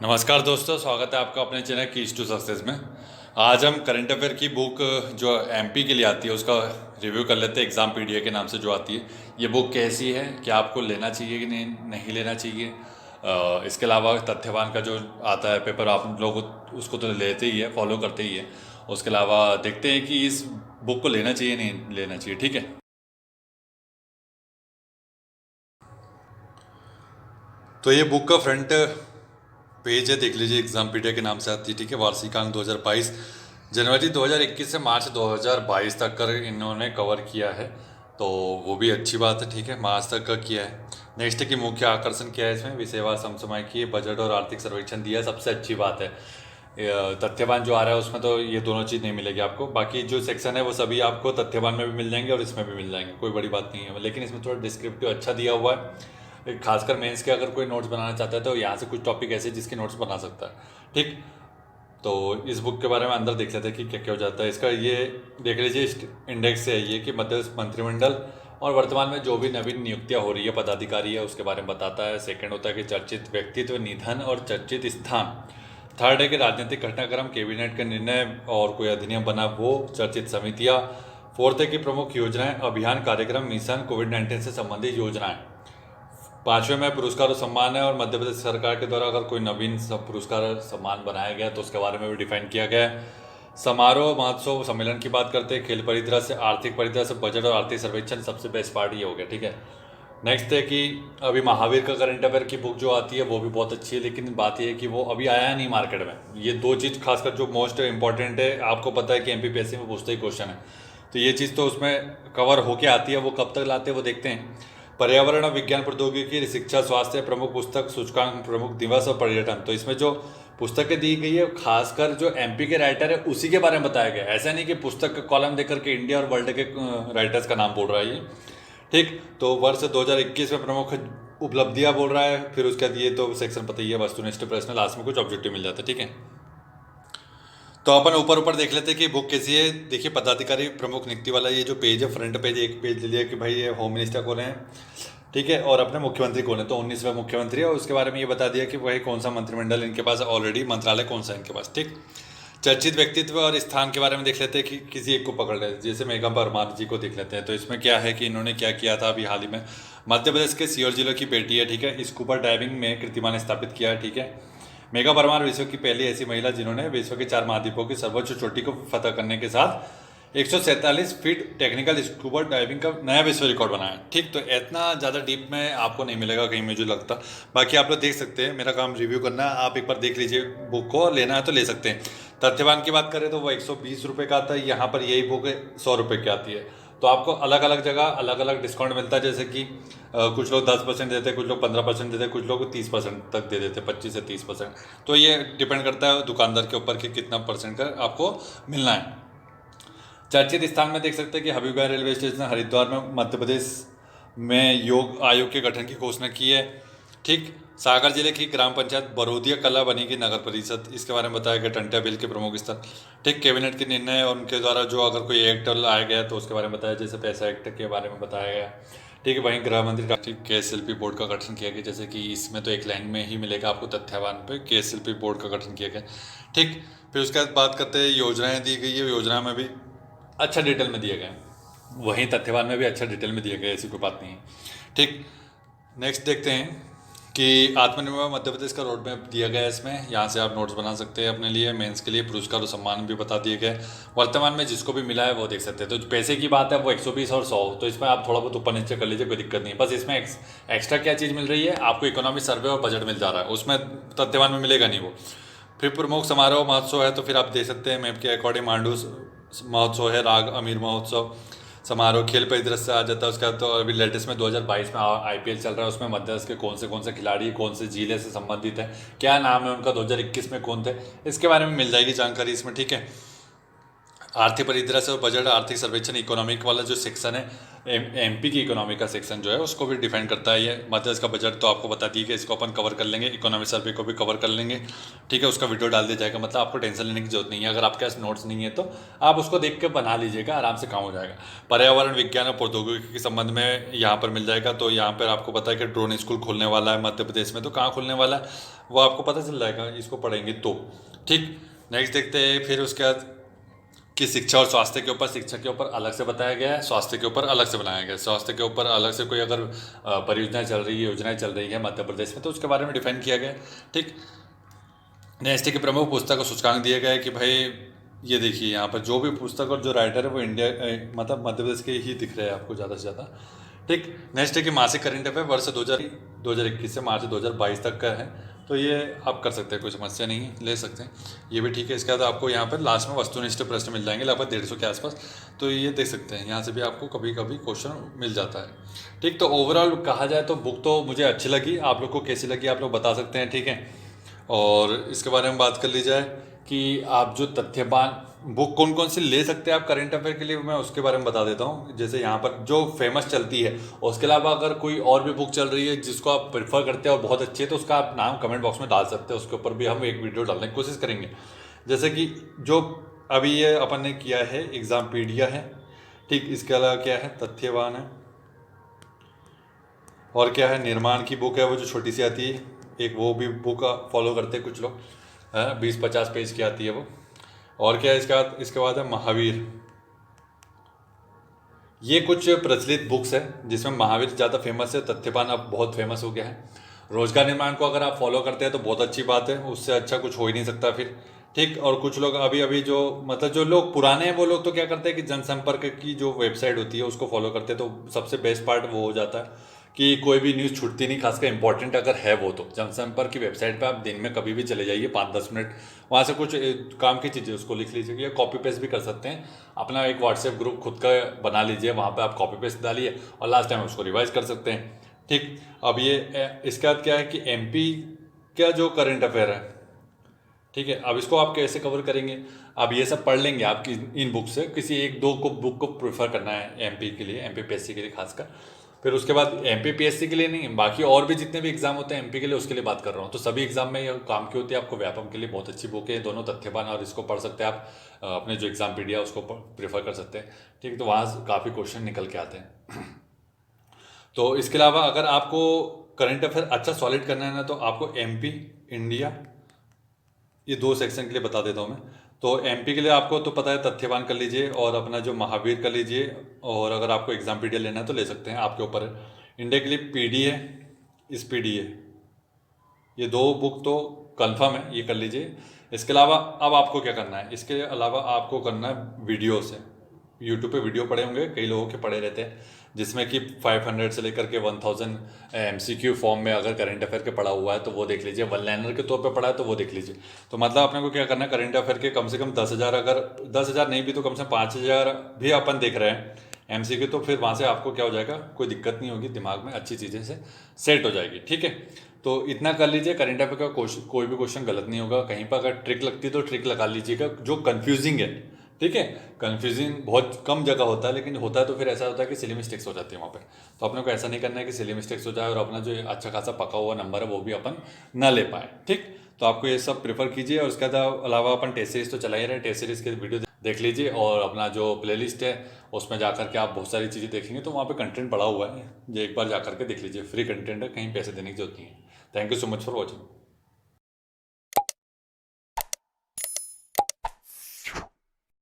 नमस्कार दोस्तों, स्वागत है आपका अपने चैनल कीज टू सक्सेस में। आज हम करंट अफेयर की बुक जो एमपी के लिए आती है उसका रिव्यू कर लेते हैं। एग्ज़ाम पीडीए के नाम से जो आती है, ये बुक कैसी है, क्या आपको लेना चाहिए कि नहीं लेना चाहिए। इसके अलावा तथ्यवान का जो आता है पेपर, आप लोग उसको तो लेते ही है, फॉलो करते ही है। उसके अलावा देखते हैं कि इस बुक को लेना चाहिए नहीं लेना चाहिए। ठीक है, तो ये बुक का फ्रंट पेज है, देख लीजिए। एग्जाम पीडिया के नाम से आती है। ठीक है, वार्षिकांक 2022 जनवरी 2021 से मार्च 2022 तक कर इन्होंने कवर किया है, तो वो भी अच्छी बात है। ठीक है, मार्च तक का किया है। नेक्स्ट की मुख्य आकर्षण क्या है, इसमें विषयवार समसामयिकी, बजट और आर्थिक सर्वेक्षण दिया है, सबसे अच्छी बात है। तथ्यवान जो आ रहा है उसमें तो ये दोनों चीज़ नहीं मिलेगी आपको। बाकी जो सेक्शन है वो सभी आपको तथ्यवान में भी मिल जाएंगे और इसमें भी मिल जाएंगे, कोई बड़ी बात नहीं है। लेकिन इसमें थोड़ा डिस्क्रिप्टिव अच्छा दिया हुआ है। खासकर मेंस के अगर कोई नोट्स बनाना चाहता है तो यहाँ से कुछ टॉपिक ऐसे जिसके नोट्स बना सकता है। ठीक, तो इस बुक के बारे में अंदर देख लेते हैं कि क्या क्या हो जाता है इसका। ये देख लीजिए, इंडेक्स है ये कि मध्य मंत्रिमंडल और वर्तमान में जो भी नवीन नियुक्तियां हो रही है, पदाधिकारी है, उसके बारे में बताता है। सेकंड होता है कि चर्चित व्यक्तित्व, निधन और चर्चित स्थान। थर्ड है कि राजनीतिक घटनाक्रम, कैबिनेट का निर्णय और कोई अधिनियम बना वो, चर्चित समितियां। फोर्थ है कि प्रमुख योजनाएं, अभियान, कार्यक्रम, मिशन, कोविड-19 से संबंधित योजनाएं। पांचवें में पुरस्कार और सम्मान है, और मध्य प्रदेश सरकार के द्वारा अगर कोई नवीन पुरस्कार और सम्मान बनाया गया तो उसके बारे में भी डिफाइन किया गया है। समारोह, महोत्सव, सम्मेलन की बात करते हैं। खेल परिदृश्य से, आर्थिक परिदृश्य से, बजट और आर्थिक सर्वेक्षण, सबसे बेस्ट पार्ट ये हो गया। ठीक है, नेक्स्ट है कि अभी महावीर का करंट अफेयर की बुक जो आती है वो भी बहुत अच्छी है, लेकिन बात ये है कि वो अभी आया नहीं मार्केट में। ये दो चीज़ खासकर जो मोस्ट इम्पॉर्टेंट है, आपको पता है कि एमपीपीएससी में पूछते ही क्वेश्चन है, तो ये चीज़ तो उसमें कवर होके आती है। वो कब तक लाते हैं वो देखते हैं। पर्यावरण और विज्ञान प्रौद्योगिकी, शिक्षा, स्वास्थ्य, प्रमुख पुस्तक सूचकांक, प्रमुख दिवस और पर्यटन। तो इसमें जो पुस्तकें दी गई है खासकर जो एमपी के राइटर है उसी के बारे में बताया गया है। ऐसा नहीं कि पुस्तक का कॉलम देकर के इंडिया और वर्ल्ड के राइटर्स का नाम बोल रहा है ये। ठीक, तो वर्ष 2021 में प्रमुख उपलब्धियां बोल रहा है। फिर उसके बाद ये तो सेक्शन पता ही है, वस्तुनिष्ठ प्रश्न, लास्ट में कुछ ऑब्जेक्टिव मिल जाता है। ठीक है, तो अपन ऊपर ऊपर देख लेते हैं कि बुक कैसी है। देखिए, पदाधिकारी प्रमुख नियुक्ति वाला ये जो पेज है, फ्रंट पेज, एक पेज ले लिया कि भाई ये होम मिनिस्टर कौन है, ठीक है, और अपने मुख्यमंत्री कौन है। तो 19वें मुख्यमंत्री है, और उसके बारे में ये बता दिया कि भाई कौन सा मंत्रिमंडल इनके पास ऑलरेडी, मंत्रालय कौन सा है इनके पास। ठीक, चर्चित व्यक्तित्व और स्थान के बारे में देख लेते हैं कि किसी एक को पकड़ लेते, जैसे मेघा परमार जी को देख लेते हैं। तो इसमें क्या है कि इन्होंने क्या किया था अभी हाल ही में। मध्य प्रदेश के सीहोर जिले की बेटी है। ठीक है, स्कूबा डाइविंग में कीर्तिमान स्थापित किया है। ठीक है, मेघा परमार विश्व की पहली ऐसी महिला जिन्होंने विश्व के 4 महाद्वीपों की सर्वोच्च चोटी को फतह करने के साथ 147 फीट टेक्निकल स्कूबा डाइविंग का नया विश्व रिकॉर्ड बनाया। ठीक, तो इतना ज़्यादा डीप में आपको नहीं मिलेगा कहीं, मुझे लगता। बाकी आप लोग देख सकते हैं, मेरा काम रिव्यू करना है, आप एक बार देख लीजिए बुक को, लेना है तो ले सकते हैं। तथ्यवान की बात करें तो वो 120 रुपये का आता है, यहाँ पर यही बुक 100 रुपये की आती है। तो आपको अलग अलग जगह अलग अलग डिस्काउंट मिलता है, जैसे कि कुछ लोग 10% देते हैं, कुछ लोग 15% देते हैं, कुछ लोग 30% तक दे देते हैं, 25 से 30%। तो ये डिपेंड करता है दुकानदार के ऊपर कि कितना परसेंट का आपको मिलना है। चर्चित स्थान में देख सकते हैं कि हबीबगंज रेलवे स्टेशन, हरिद्वार में, मध्य प्रदेश में योग आयोग के गठन की घोषणा की है। ठीक, सागर जिले की ग्राम पंचायत बरोदिया कला बनेगी नगर परिषद, इसके बारे में बताया गया। टंट्या बिल के प्रमुख स्थल। ठीक, कैबिनेट के निर्णय और उनके द्वारा जो अगर कोई एक्ट लाया गया तो उसके बारे में बताया, जैसे पैसा एक्ट के बारे में बताया गया। ठीक है, वहीं गृह मंत्री KSLP बोर्ड का गठन किया गया, जैसे कि इसमें तो एक लाइन में ही मिलेगा आपको तथ्यवान पे, KSLP बोर्ड का गठन किया गया। ठीक, फिर उसके बाद बात करते हैं योजनाएं दी गई है, योजना में भी अच्छा डिटेल में दिए गए, वहीं तथ्यवान में भी अच्छा डिटेल में दिए गए, ऐसी कोई बात नहीं है। ठीक, नेक्स्ट देखते हैं कि आत्मनिर्भर मध्य प्रदेश का रोड मैप दिया गया है इसमें। यहाँ से आप नोट्स बना सकते हैं अपने लिए। मेंस के लिए पुरस्कार और सम्मान भी बता दिए गए। वर्तमान में जिसको भी मिला है वो देख सकते हैं। तो पैसे की बात है वो 120 और 100, तो इसमें आप थोड़ा बहुत ऊपर नीचे कर लीजिए, कोई दिक्कत नहीं है। बस इसमें एक्स्ट्रा क्या चीज़ मिल रही है आपको, इकोनॉमिक सर्वे और बजट मिल जा रहा है, उसमें तथ्यवान में मिलेगा नहीं वो। फिर प्रमुख समारोह महोत्सव है, तो फिर आप देख सकते हैं मैप के अकॉर्डिंग। मांडू महोत्सव है, राग अमीर महोत्सव समारोह, खेल परिदृश्य आ जाता है उसका। तो अभी लेटेस्ट में 2022 में IPL चल रहा है, उसमें मध्य प्रदेश के कौन से खिलाड़ी कौन से जिले से संबंधित है, क्या नाम है उनका, 2021 में कौन थे, इसके बारे में मिल जाएगी जानकारी इसमें। ठीक है, आर्थिक परिदृश्य और बजट आर्थिक सर्वेक्षण इकोनॉमिक वाला जो सेक्शन है, एमपी की इकोनॉमी का सेक्शन जो है उसको भी डिफाइन करता है ये। मतलब इसका बजट तो आपको बता दी कि इसको अपन कवर कर लेंगे, इकोनॉमिक सर्वे को भी कवर कर लेंगे, ठीक है। उसका वीडियो डाल दिया जाएगा, मतलब आपको टेंशन लेने की जरूरत नहीं है। अगर आपके पास नोट्स नहीं है तो आप उसको देख के बना लीजिएगा, आराम से काम हो जाएगा। पर्यावरण विज्ञान और प्रौद्योगिकी के संबंध में यहाँ पर मिल जाएगा। तो यहाँ पर आपको पता है कि ड्रोन स्कूल खुलने वाला है मध्य प्रदेश में, तो कहाँ खुलने वाला है वो आपको पता चल जाएगा इसको पढ़ेंगे तो, ठीक। नेक्स्ट देखते हैं फिर उसके बाद कि शिक्षा और स्वास्थ्य के ऊपर, शिक्षा के ऊपर अलग से बताया गया है, स्वास्थ्य के ऊपर अलग से बनाया गया है। स्वास्थ्य के ऊपर अलग से कोई अगर परियोजनाएं चल रही है, योजनाएं चल रही है मध्य प्रदेश में, तो उसके बारे में डिफाइन किया गया है, ठीक। नेक्स्ट के प्रमुख पुस्तक को सूचकांक दिया गया है कि भाई ये देखिए यहाँ पर जो भी पुस्तक और जो राइटर है वो इंडिया मतलब मध्य प्रदेश के ही दिख रहे हैं आपको ज़्यादा से ज़्यादा, ठीक। नेक्स्ट है कि मासिक करंट अफेयर वर्ष 2021 से मार्च 2022 तक का है, तो ये आप कर सकते हैं, कोई समस्या नहीं है, ले सकते हैं, ये भी ठीक है। इसके बाद आपको यहाँ पर लास्ट में वस्तुनिष्ठ प्रश्न मिल जाएंगे लगभग 150 के आसपास, तो ये देख सकते हैं, यहाँ से भी आपको कभी कभी क्वेश्चन मिल जाता है, ठीक। तो ओवरऑल कहा जाए तो बुक तो मुझे अच्छी लगी, आप लोग को कैसी लगी आप लोग बता सकते हैं, ठीक है। और इसके बारे में बात कर ली जाए कि आप जो तथ्यवान बुक कौन कौन सी ले सकते हैं आप करंट अफेयर के लिए, मैं उसके बारे में बता देता हूँ। जैसे यहाँ पर जो फेमस चलती है, उसके अलावा अगर कोई और भी बुक चल रही है जिसको आप प्रेफर करते हैं और बहुत अच्छी है, तो उसका आप नाम कमेंट बॉक्स में डाल सकते हैं, उसके ऊपर भी हम एक वीडियो डालने की कोशिश करेंगे। जैसे कि जो अभी ये अपन ने किया है एग्जामपीडिया है, ठीक। इसके अलावा क्या है, तथ्यवान है, और क्या है, निर्माण की बुक है वो जो छोटी सी आती है एक, वो भी बुक फॉलो करते हैं कुछ लोग, 20-50 पेज की आती है वो। और क्या है इसके बाद है महावीर। ये कुछ प्रचलित बुक्स है जिसमें महावीर ज़्यादा फेमस है, तथ्यवान अब बहुत फेमस हो गया है। रोजगार निर्माण को अगर आप फॉलो करते हैं तो बहुत अच्छी बात है, उससे अच्छा कुछ हो ही नहीं सकता फिर, ठीक। और कुछ लोग अभी अभी जो मतलब जो लोग पुराने हैं वो लोग तो क्या करते हैं कि जनसंपर्क की जो वेबसाइट होती है उसको फॉलो करते हैं, तो सबसे बेस्ट पार्ट वो हो जाता है कि कोई भी न्यूज़ छूटती नहीं, खासकर इंपॉर्टेंट अगर है वो। तो जनसंपर्क की वेबसाइट पे आप दिन में कभी भी चले जाइए 5-10 मिनट, वहाँ से कुछ काम की चीज़ें उसको लिख लीजिए, या कॉपी पेस्ट भी कर सकते हैं। अपना एक व्हाट्सएप ग्रुप खुद का बना लीजिए, वहाँ पे आप कॉपी पेस्ट डालिए और लास्ट टाइम उसको रिवाइज कर सकते हैं, ठीक। अब ये इसके बाद क्या है कि एमपी का जो करंट अफेयर है, ठीक है। अब इसको आप कैसे कवर करेंगे, अब ये सब पढ़ लेंगे आप इन बुक से, किसी एक दो को बुक को प्रेफर करना है एमपी के लिए, एमपी पीएससी के लिए खासकर। फिर उसके बाद एमपी पीएससी के लिए नहीं, बाकी और भी जितने भी एग्जाम होते हैं एमपी के लिए, उसके लिए बात कर रहा हूँ। तो सभी एग्जाम में ये काम की होती है, आपको व्यापम के लिए बहुत अच्छी बुक है दोनों, तथ्यवान और इसको पढ़ सकते हैं आप। अपने जो एग्जाम पीडिया उसको प्रेफर कर सकते हैं, ठीक। तो वहाँ काफ़ी क्वेश्चन निकल के आते हैं। तो इसके अलावा अगर आपको करंट अफेयर अच्छा सॉलिड करना है ना, तो आपको एमपी, इंडिया, ये दो सेक्शन के लिए बता देता हूँ मैं। तो एमपी के लिए आपको तो पता है तथ्यवान कर लीजिए और अपना जो महावीर कर लीजिए, और अगर आपको एग्जाम पीडिया लेना है तो ले सकते हैं, आपके ऊपर है। इंडिया के लिए पीडी है, इस पीडी है, ये दो बुक तो कंफर्म है, ये कर लीजिए। इसके अलावा अब आपको क्या करना है, इसके अलावा आपको करना है वीडियो से, यूट्यूब पे वीडियो पड़े होंगे, कई लोगों के पड़े रहते हैं, जिसमें कि 500 से लेकर के 1000 एमसीक्यू फॉर्म में अगर करंट अफेयर के पड़ा हुआ है तो वो देख लीजिए, वन लाइनर के तौर पे पड़ा है तो वो देख लीजिए। तो मतलब अपने को क्या करना है, करंट अफेयर के कम से कम 10,000, अगर 10,000 नहीं भी तो कम से कम 5,000 भी अपन देख रहे हैं एमसीक्यू, तो फिर वहाँ से आपको क्या हो जाएगा, कोई दिक्कत नहीं होगी, दिमाग में अच्छी चीज़ें से सेट हो जाएगी, ठीक है। तो इतना कर लीजिए, करंट अफेयर का कोई भी क्वेश्चन गलत नहीं होगा, कहीं पर अगर ट्रिक लगती है तो ट्रिक लगा लीजिएगा जो कन्फ्यूजिंग है, ठीक है। कंफ्यूजिंग बहुत कम जगह होता है, लेकिन होता है तो फिर ऐसा होता है कि सिली मिस्टेक्स हो जाती है वहाँ पे। तो अपने को ऐसा नहीं करना है कि सिली मिस्टेक्स हो जाए और अपना जो अच्छा खासा पका हुआ नंबर है वो भी अपन ना ले पाए, ठीक। तो आपको ये सब प्रेफर कीजिए। और उसके अलावा अपन टेस्ट सीरीज तो चला ही रहे, टेस्ट सीरीज के वीडियो देख लीजिए, और अपना जो प्लेलिस्ट है उसमें जाकर के आप बहुत सारी चीज़ें देखेंगे तो वहाँ पे कंटेंट पड़ा हुआ है, जो एक बार जाकर के देख लीजिए, फ्री कंटेंट है, कहीं पैसे देने की जरूरत नहीं है। Thank you so much for watching.